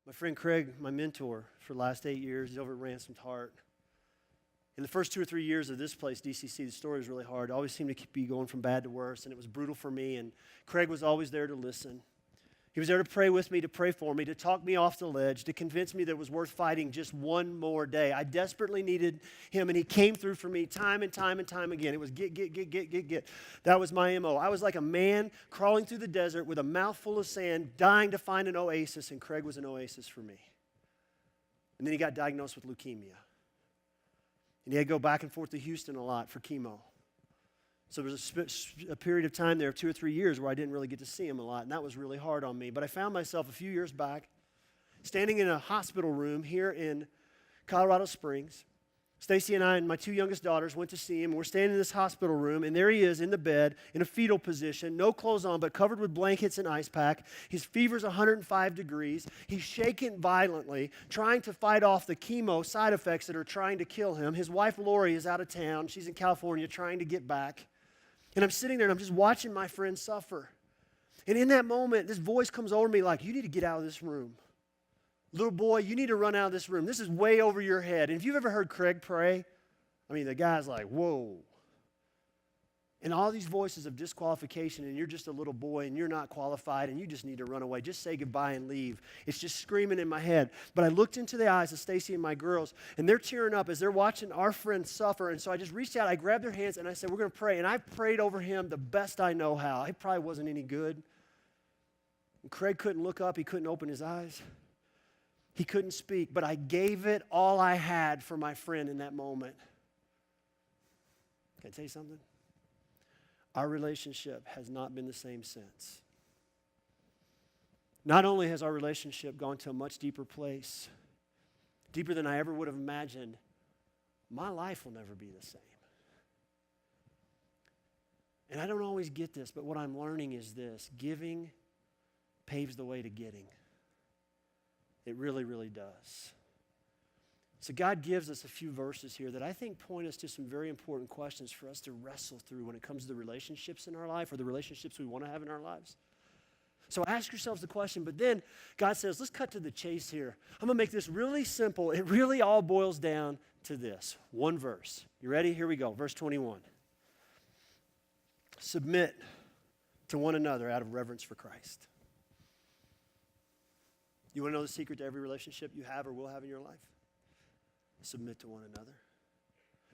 My friend Craig, my mentor for the last 8 years, he's over at Ransomed Heart. In the first 2 or 3 years of this place, DCC, the story was really hard. It always seemed to be going from bad to worse, and it was brutal for me, and Craig was always there to listen. He was there to pray with me, to pray for me, to talk me off the ledge, to convince me that it was worth fighting just one more day. I desperately needed him, and he came through for me time and time and time again. It was get. That was my MO. I was like a man crawling through the desert with a mouthful of sand, dying to find an oasis, and Craig was an oasis for me. And then he got diagnosed with leukemia. And he had to go back and forth to Houston a lot for chemo. So there was a period of time there of 2 or 3 years where I didn't really get to see him a lot, and that was really hard on me. But I found myself a few years back standing in a hospital room here in Colorado Springs. Stacy and I and my 2 youngest daughters went to see him. We're standing in this hospital room, and there he is in the bed in a fetal position, no clothes on, but covered with blankets and ice pack. His fever's 105 degrees. He's shaking violently, trying to fight off the chemo side effects that are trying to kill him. His wife, Lori, is out of town. She's in California trying to get back. And I'm sitting there, and I'm just watching my friend suffer. And in that moment, this voice comes over me like, you need to get out of this room. Little boy, you need to run out of this room. This is way over your head. And if you've ever heard Craig pray, I mean, the guy's like, whoa. And all these voices of disqualification, and you're just a little boy, and you're not qualified, and you just need to run away. Just say goodbye and leave. It's just screaming in my head. But I looked into the eyes of Stacy and my girls, and they're tearing up as they're watching our friend suffer. And so I just reached out, I grabbed their hands, and I said, we're going to pray. And I prayed over him the best I know how. It probably wasn't any good. And Craig couldn't look up. He couldn't open his eyes. He couldn't speak, but I gave it all I had for my friend in that moment. Can I tell you something? Our relationship has not been the same since. Not only has our relationship gone to a much deeper place, deeper than I ever would have imagined, my life will never be the same. And I don't always get this, but what I'm learning is this: giving paves the way to getting. It really, really does. So God gives us a few verses here that I think point us to some very important questions for us to wrestle through when it comes to the relationships in our life or the relationships we want to have in our lives. So ask yourselves the question, but then God says, let's cut to the chase here. I'm going to make this really simple. It really all boils down to this. One verse. You ready? Here we go. Verse 21. Submit to one another out of reverence for Christ. You want to know the secret to every relationship you have or will have in your life? Submit to one another.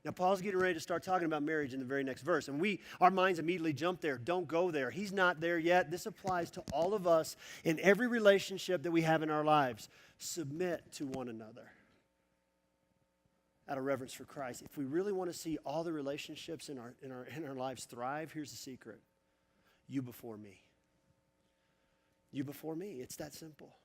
Now, Paul's getting ready to start talking about marriage in the very next verse, and our minds immediately jump there. Don't go there. He's not there yet. This applies to all of us in every relationship that we have in our lives. Submit to one another out of reverence for Christ. If we really want to see all the relationships in our lives thrive, here's the secret. You before me. You before me. It's that simple.